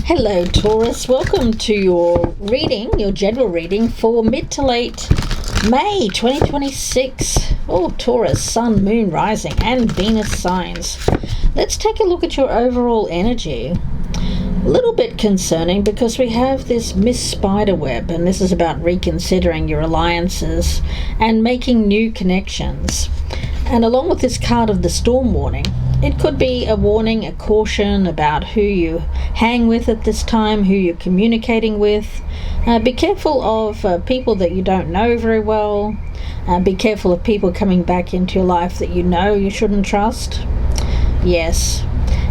Hello Taurus, welcome to your reading, your general reading for mid to late May 2026. Oh, Taurus, Sun, Moon, Rising and Venus signs. Let's take a look at your overall energy. A little bit concerning because we have this Miss Spiderweb, and this is about reconsidering your alliances and making new connections. And along with this card of the storm warning, it could be a warning, a caution about who you hang with at this time, who you're communicating with. Be careful of people that you don't know very well. Be careful of people coming back into your life that you know you shouldn't trust. Yes,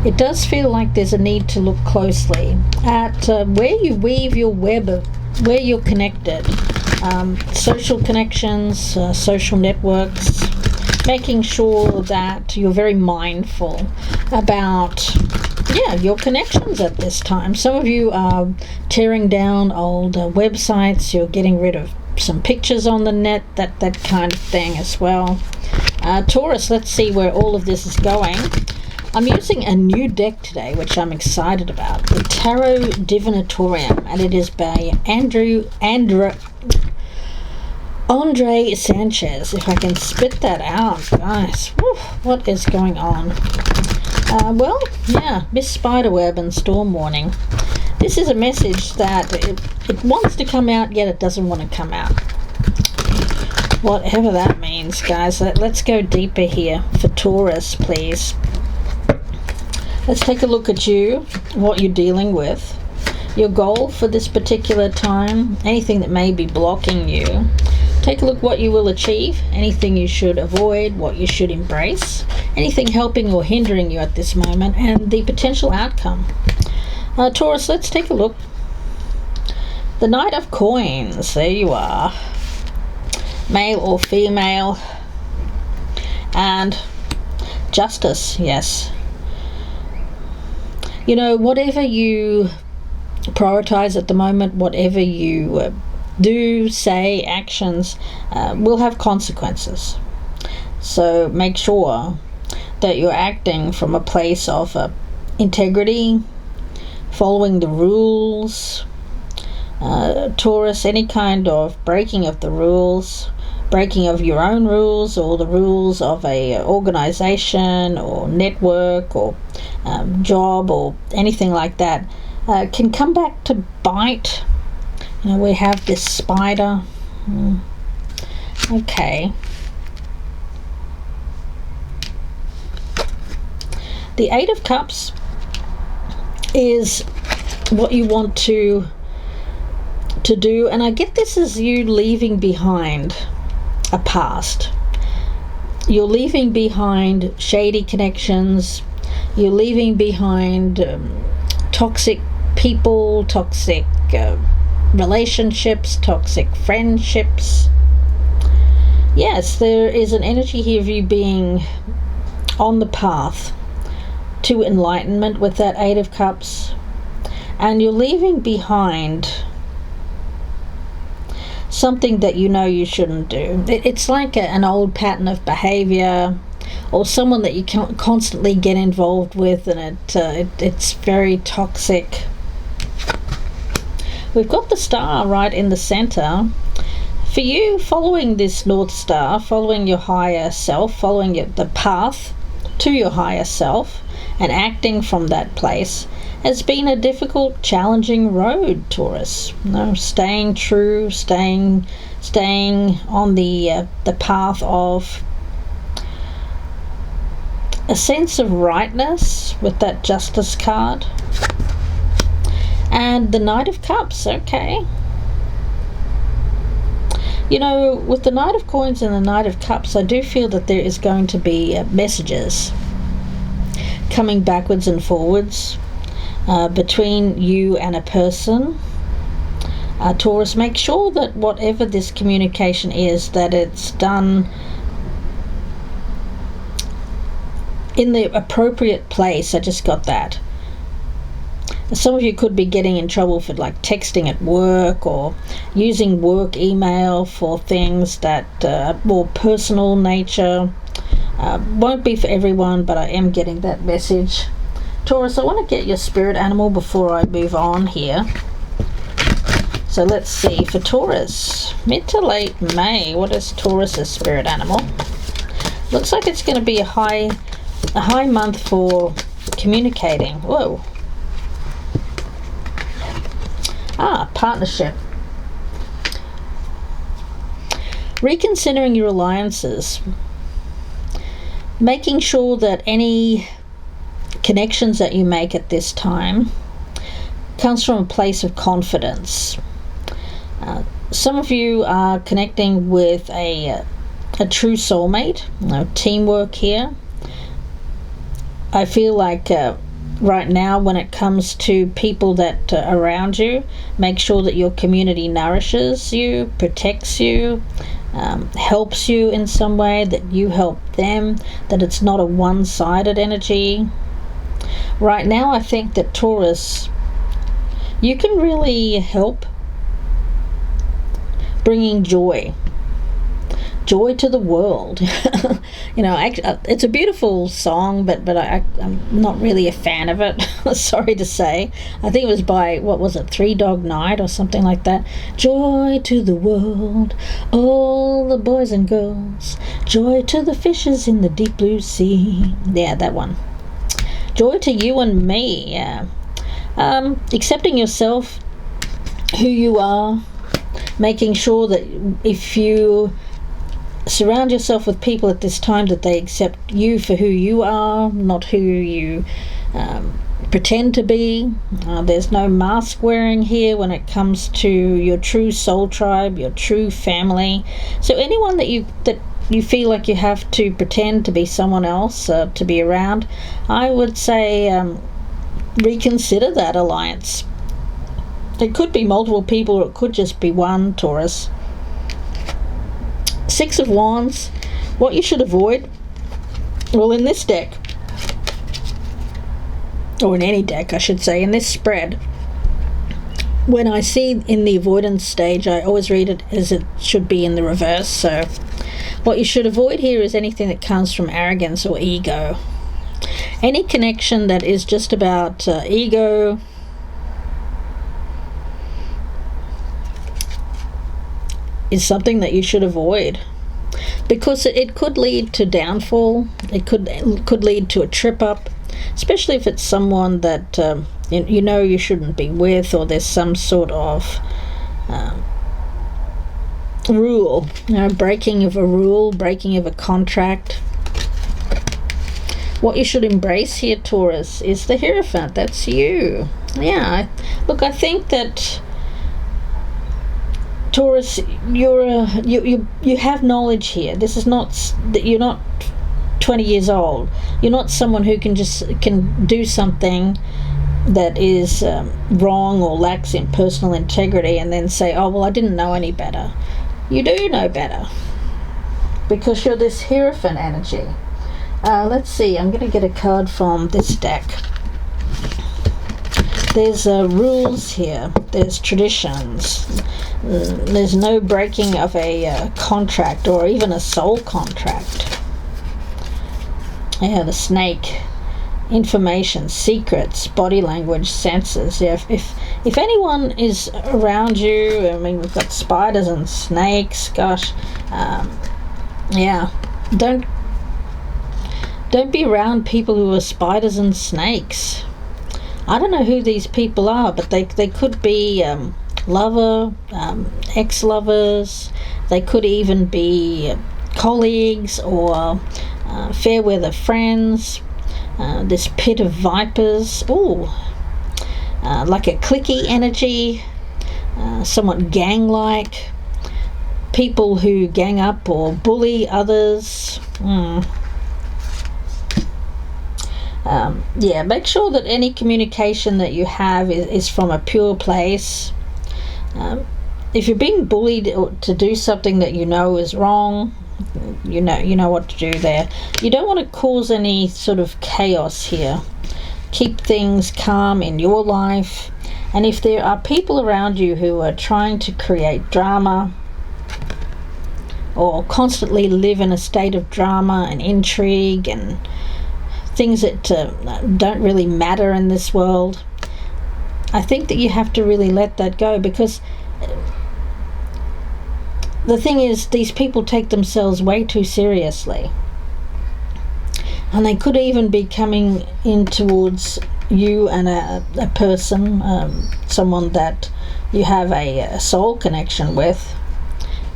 it does feel like there's a need to look closely at where you weave your web of where you're connected. Social connections, social networks. Making sure that you're very mindful about your connections at this time. Some of you are tearing down old websites, you're getting rid of some pictures on the net, that kind of thing as well. Taurus, let's see where all of this is going. I'm using a new deck today, which I'm excited about, the Tarot Divinatorium, and it is by Andre Sanchez, if I can spit that out, guys. Whew, what is going on? Miss Spiderweb and Storm Warning. This is a message that it wants to come out, yet it doesn't want to come out. Whatever that means, guys. Let's go deeper here for Taurus, please. Let's take a look at you, what you're dealing with, your goal for this particular time, anything that may be blocking you. Take a look what you will achieve, anything you should avoid, what you should embrace, anything helping or hindering you at this moment, and the potential outcome. Taurus, let's take a look. The Knight of Coins, there you are. Male or female. And Justice, yes. You know, whatever you prioritize at the moment, whatever you do, say, actions will have consequences. So make sure that you're acting from a place of integrity, following the rules. Taurus, any kind of breaking of the rules, breaking of your own rules or the rules of a organization or network or job or anything like that can come back to bite. You know, we have this spider. Okay. The Eight of Cups is what you want to do, and I get this as you leaving behind a past. You're leaving behind shady connections. You're leaving behind toxic people, toxic relationships, toxic friendships. Yes, there is an energy here of you being on the path to enlightenment with that Eight of Cups, and you're leaving behind something that you know you shouldn't do. It's like an old pattern of behavior or someone that you can constantly get involved with, and it's very toxic. We've got the star right in the center. For you, following this North Star, following your higher self, following the path to your higher self and acting from that place has been a difficult, challenging road, Taurus. You know, staying true, staying on the path of a sense of rightness with that Justice card. And the Knight of Cups, okay. You know, with the Knight of Coins and the Knight of Cups, I do feel that there is going to be messages coming backwards and forwards between you and a person. Taurus, make sure that whatever this communication is, that it's done in the appropriate place. I just got that. Some of you could be getting in trouble for like texting at work or using work email for things that are more personal nature. Won't be for everyone, but I am getting that message. Taurus, I want to get your spirit animal before I move on here. So let's see, for Taurus, mid to late May, what is Taurus's spirit animal? Looks like it's going to be a high month for communicating. Whoa. Partnership. Reconsidering your alliances. Making sure that any connections that you make at this time comes from a place of confidence. Some of you are connecting with a true soulmate, teamwork here. I feel like right now, when it comes to people that are around you, make sure that your community nourishes you, protects you, helps you in some way, that you help them, that it's not a one-sided energy. Right now, I think that Taurus, you can really help bringing joy to the world. It's a beautiful song, but I'm not really a fan of it. Sorry to say. I think it was by, what was it, Three Dog Night or something like that. Joy to the world, all the boys and girls, joy to the fishes in the deep blue sea. Yeah, that one. Joy to you and me. Yeah. Accepting yourself, who you are, making sure that if you surround yourself with people at this time, that they accept you for who you are, not who you pretend to be. There's no mask wearing here when it comes to your true soul tribe, your true family. So anyone that you feel like you have to pretend to be someone else to be around, I would say reconsider that alliance. It could be multiple people, or it could just be one, Taurus. Six of Wands, what you should avoid, well, in this deck, or in any deck, I should say, in this spread, when I see in the avoidance stage, I always read it as it should be in the reverse. So what you should avoid here is anything that comes from arrogance or ego. Any connection that is just about ego, is something that you should avoid, because it could lead to downfall. It could lead to a trip up, especially if it's someone that you shouldn't be with, or there's some sort of rule, breaking of a rule, breaking of a contract. What you should embrace here, Taurus, is the Hierophant. That's you. Yeah, look, I think that Taurus, you have knowledge here. This is not that you're not 20 years old. You're not someone who can do something that is wrong or lacks in personal integrity and then say, oh, well, I didn't know any better. You do know better, because you're this Hierophant energy. Let's see, I'm going to get a card from this deck. There's rules here. There's traditions. There's no breaking of a contract, or even a soul contract. Yeah, the snake. Information, secrets, body language, senses. Yeah, if anyone is around you, I mean, we've got spiders and snakes. Gosh, yeah. Don't be around people who are spiders and snakes. I don't know who these people are, but they could be lover, ex-lovers. They could even be colleagues or fair weather friends. This pit of vipers. Ooh, like a cliquey energy, somewhat gang-like. People who gang up or bully others. Yeah, make sure that any communication that you have is from a pure place. If you're being bullied to do something that you know is wrong, you know what to do there. You don't want to cause any sort of chaos here. Keep things calm in your life. And if there are people around you who are trying to create drama, or constantly live in a state of drama and intrigue and things that don't really matter in this world. I think that you have to really let that go, because the thing is, these people take themselves way too seriously. And they could even be coming in towards you and a person, someone that you have a soul connection with,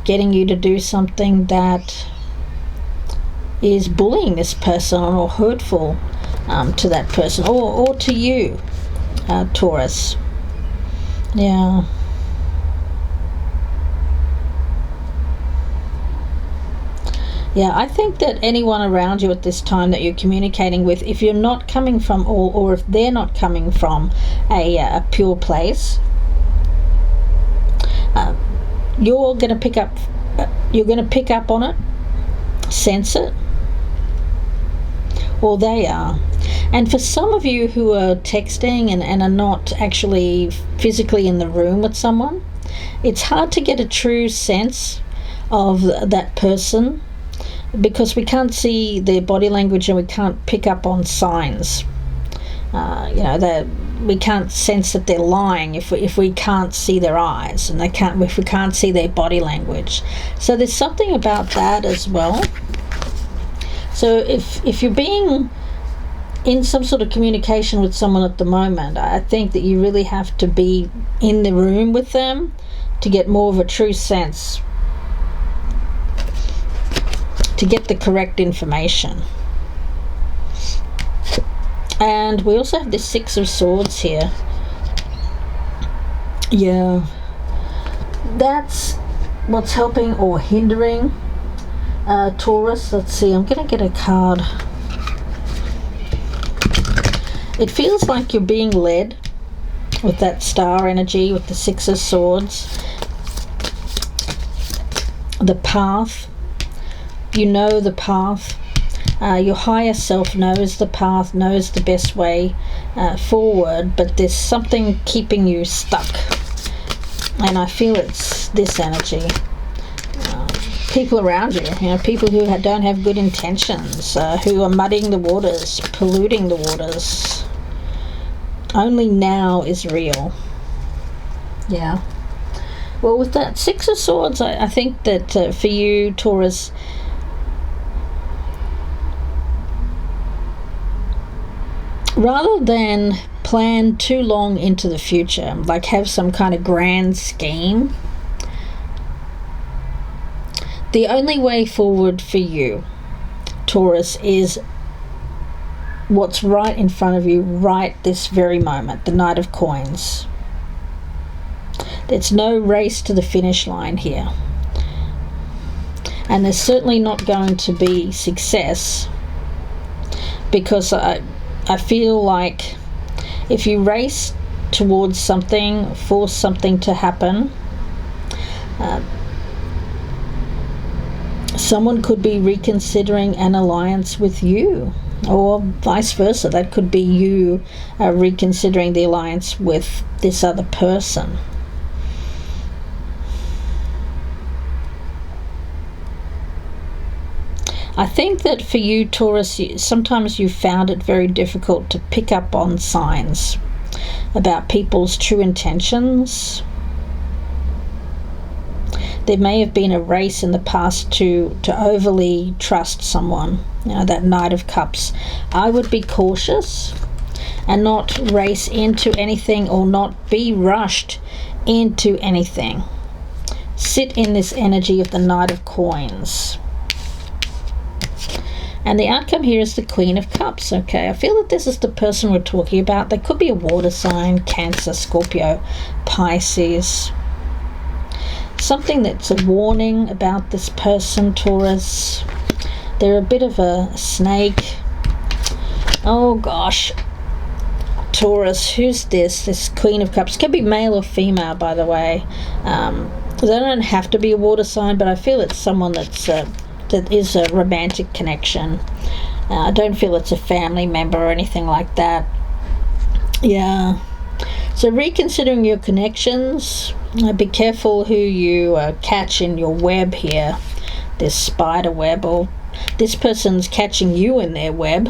getting you to do something that is bullying this person or hurtful to that person or to you, Taurus. Yeah. Yeah, I think that anyone around you at this time that you're communicating with, if you're not coming from, or if they're not coming from a pure place, you're going to pick up. You're going to pick up on it, sense it, or they are. And for some of you who are texting and are not actually physically in the room with someone, it's hard to get a true sense of that person, because we can't see their body language and we can't pick up on signs. We can't sense that they're lying if we can't see their eyes, and if we can't see their body language. So there's something about that as well. So if you're being in some sort of communication with someone at the moment, I think that you really have to be in the room with them to get more of a true sense, to get the correct information. And we also have the Six of Swords here. Yeah, that's what's helping or hindering Taurus. Let's see, I'm going to get a card. It feels like you're being led with that star energy, with the Six of Swords. The path. You know the path. Your higher self knows the path, knows the best way forward, but there's something keeping you stuck. And I feel it's this energy. People around you, people who don't have good intentions, who are muddying the waters, polluting the waters. Only now is real. Yeah. Well, with that Six of Swords, I think that for you, Taurus, rather than plan too long into the future, like have some kind of grand scheme, the only way forward for you, Taurus, is what's right in front of you right this very moment, the Knight of Coins. There's no race to the finish line here. And there's certainly not going to be success, because I feel like if you race towards something, force something to happen, someone could be reconsidering an alliance with you, or vice versa. That could be you reconsidering the alliance with this other person. I think that for you, Taurus, sometimes you've found it very difficult to pick up on signs about people's true intentions. There may have been a race in the past to overly trust someone, that Knight of Cups. I would be cautious and not race into anything, or not be rushed into anything. Sit in this energy of the Knight of Coins. And the outcome here is the Queen of Cups. Okay, I feel that this is the person we're talking about. They could be a water sign, Cancer, Scorpio, Pisces. Something that's a warning about this person, Taurus. They're a bit of a snake. Oh gosh, Taurus, who's this? This Queen of Cups. Could be male or female, by the way. They don't have to be a water sign, but I feel it's someone that is a romantic connection. I don't feel it's a family member or anything like that. Yeah. So reconsidering your connections. Be careful who you catch in your web here. This spider web, or this person's catching you in their web.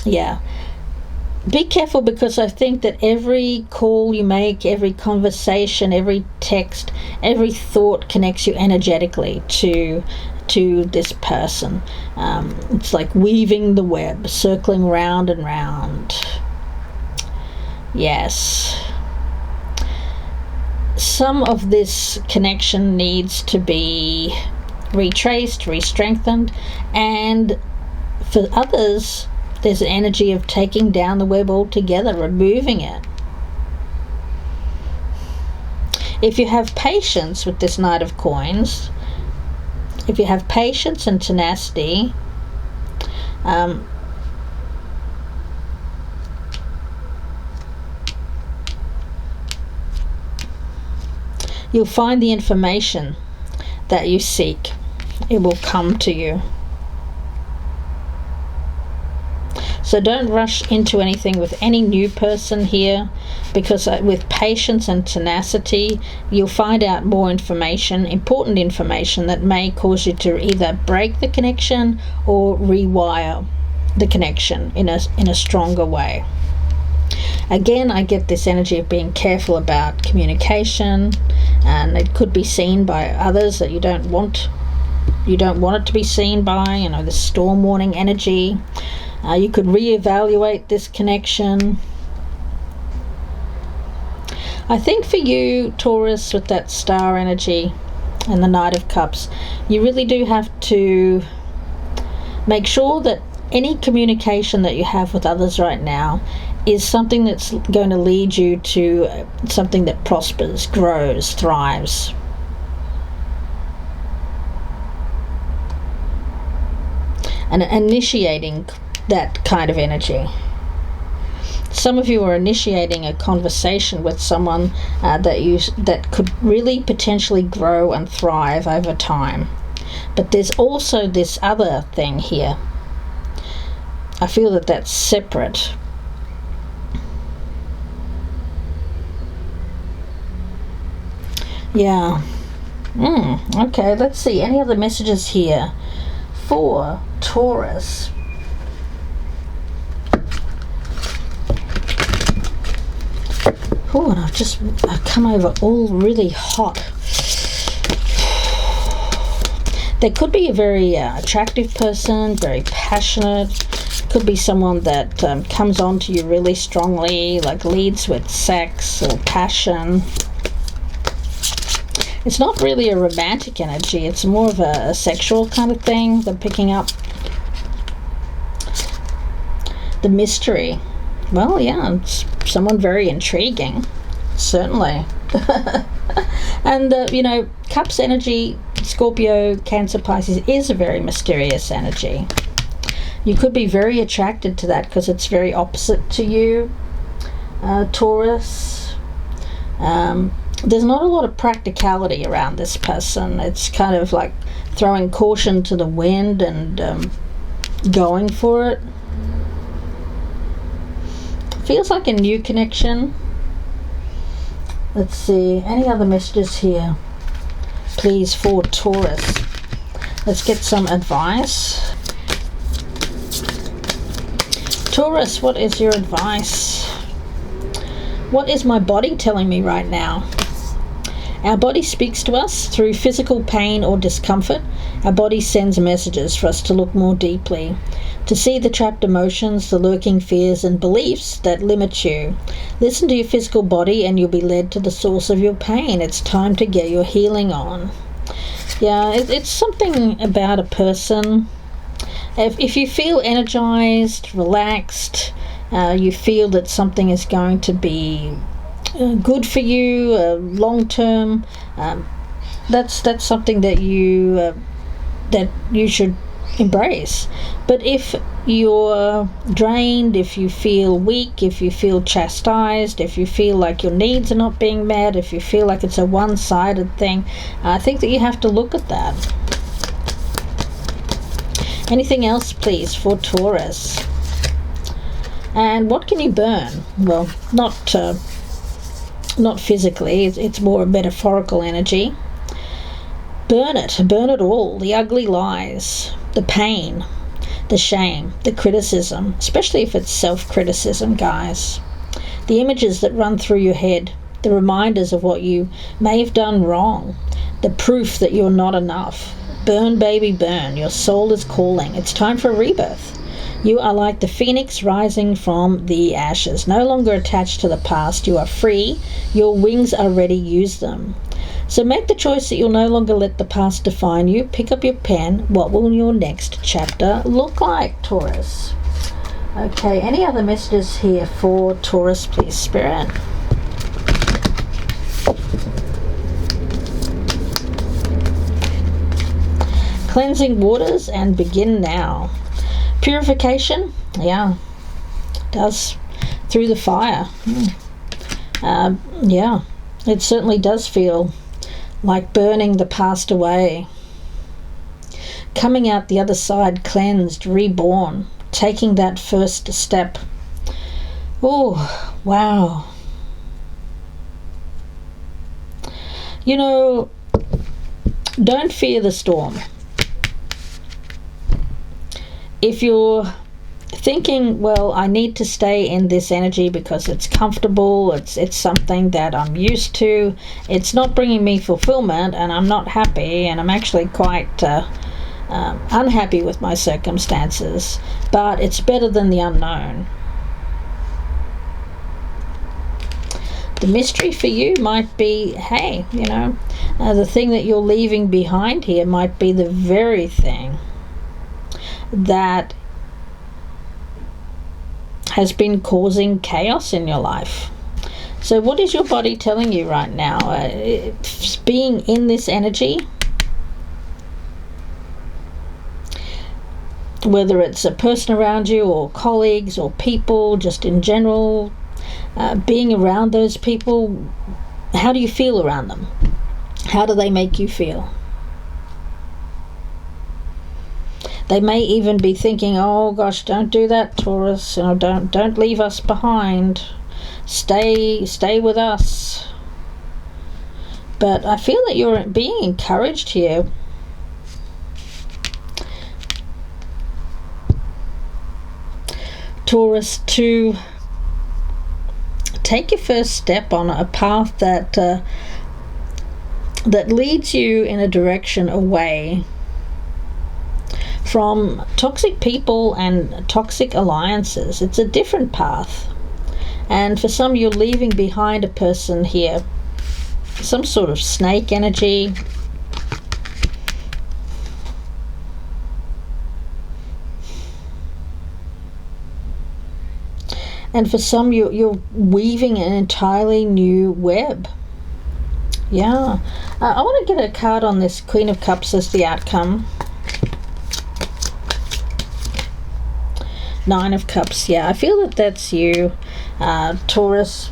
Yeah. Be careful, because I think that every call you make, every conversation, every text, every thought connects you energetically to this person. It's like weaving the web, circling round and round. Yes. Some of this connection needs to be retraced, re-strengthened, and for others, there's an energy of taking down the web altogether, removing it. If you have patience with this Knight of Coins, if you have patience and tenacity, you'll find the information that you seek. It will come to you. So don't rush into anything with any new person here, because with patience and tenacity, you'll find out more information, important information, that may cause you to either break the connection or rewire the connection in a stronger way. Again, I get this energy of being careful about communication, and it could be seen by others that you don't want it to be seen by, the storm warning energy. You could reevaluate this connection. I think for you, Taurus, with that star energy and the Knight of Cups, you really do have to make sure that any communication that you have with others right now is something that's going to lead you to something that prospers, grows, thrives. And initiating that kind of energy. Some of you are initiating a conversation with someone that could really potentially grow and thrive over time. But there's also this other thing here. I feel that that's separate. Yeah. Okay, let's see. Any other messages here for Taurus? Oh, and I've come over all really hot. There could be a very attractive person, very passionate. Could be someone that comes on to you really strongly, like leads with sex or passion. It's not really a romantic energy. It's more of a sexual kind of thing. They're picking up the mystery. Well, yeah, it's someone very intriguing, certainly. And, Cups energy, Scorpio, Cancer, Pisces, is a very mysterious energy. You could be very attracted to that because it's very opposite to you, Taurus. There's not a lot of practicality around this person. It's kind of like throwing caution to the wind and going for it. Feels like a new connection. Let's see, any other messages here, please, for Taurus? Let's get some advice. Taurus, what is your advice? What is my body telling me right now? Our body speaks to us through physical pain or discomfort. Our body sends messages for us to look more deeply, to see the trapped emotions, the lurking fears and beliefs that limit you. Listen to your physical body and you'll be led to the source of your pain. It's time to get your healing on. Yeah, it's something about a person. If you feel energized, relaxed, you feel that something is going to be good for you long term, that's something that you should embrace. But if you're drained, if you feel weak, if you feel chastised, if you feel like your needs are not being met, if you feel like it's a one-sided thing, I think that you have to look at that. Anything else, please, for Taurus? And what can you burn? Well, not physically, it's more a metaphorical energy. Burn it all. The ugly lies, the pain, the shame, the criticism, especially if it's self-criticism, guys. The images that run through your head, the reminders of what you may have done wrong, the proof that you're not enough. Burn, baby, burn. Your soul is calling. It's time for a rebirth. You are like the phoenix rising from the ashes, no longer attached to the past. You are free. Your wings are ready. Use them. So make the choice that you'll no longer let the past define you. Pick up your pen. What will your next chapter look like, Taurus? Okay, any other messages here for Taurus, please, Spirit? Cleansing waters and begin now. Purification, yeah, does through the fire. Yeah, it certainly does feel like burning the past away. Coming out the other side cleansed, reborn, taking that first step. Oh, wow. You know, don't fear the storm. If you're thinking, well, I need to stay in this energy because it's comfortable, it's something that I'm used to, it's not bringing me fulfillment, and I'm not happy, and I'm actually quite unhappy with my circumstances, but it's better than the unknown. The mystery for you might be, hey, you know, the thing that you're leaving behind here might be the very thing that has been causing chaos in your life. So what is your body telling you right now? Being in this energy, whether it's a person around you or colleagues or people, just in general, being around those people, how do you feel around them? How do they make you feel? They may even be thinking, oh gosh, don't do that, Taurus, you know, don't leave us behind. Stay with us. But I feel that you're being encouraged here. Taurus, to take your first step on a path that leads you in a direction away from toxic people and toxic alliances. It's a different path. And for some, you're leaving behind a person here, some sort of snake energy. And for some, you're weaving an entirely new web. Yeah. I want to get a card on this Queen of Cups as the outcome. Nine of Cups, yeah, I feel that that's you, Taurus.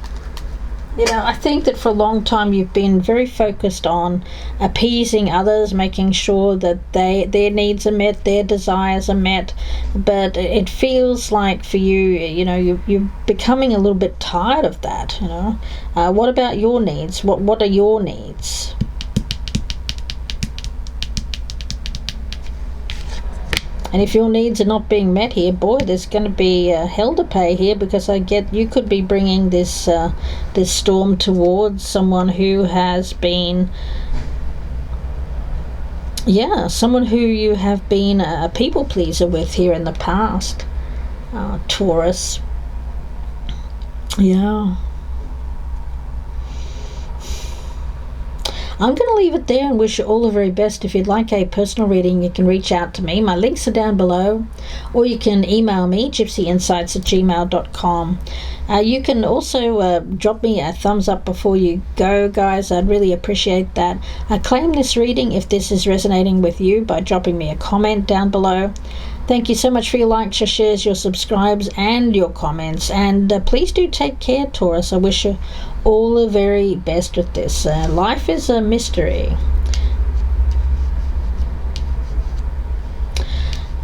You know, I think that for a long time you've been very focused on appeasing others, making sure that their needs are met, their desires are met, but it feels like for you, you know, you're becoming a little bit tired of that, you know. What about your needs? What are your needs? And if your needs are not being met here, boy, there's going to be hell to pay here, because I get you could be bringing this storm towards someone who has been, yeah, someone who you have been a people pleaser with here in the past, Taurus. Yeah. I'm going to leave it there and wish you all the very best. If you'd like a personal reading, you can reach out to me. My links are down below, or you can email me, gypsyinsights@gmail.com. You can also drop me a thumbs up before you go, guys. I'd really appreciate that. Claim this reading if this is resonating with you by dropping me a comment down below. Thank you so much for your likes, your shares, your subscribes, and your comments. And please do take care, Taurus. I wish you all the very best with this. Life is a mystery.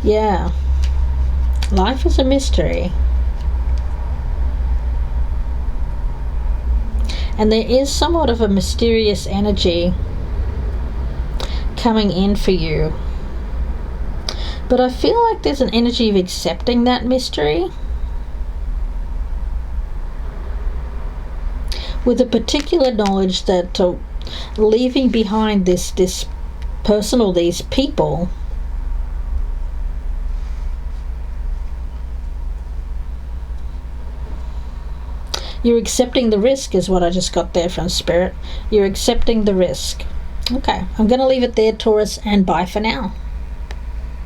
Yeah. Life is a mystery. And there is somewhat of a mysterious energy coming in for you. But I feel like there's an energy of accepting that mystery with a particular knowledge that leaving behind this person or these people you're accepting the risk is what I just got there from Spirit. You're accepting the risk. Okay, I'm going to leave it there, Taurus, and bye for now.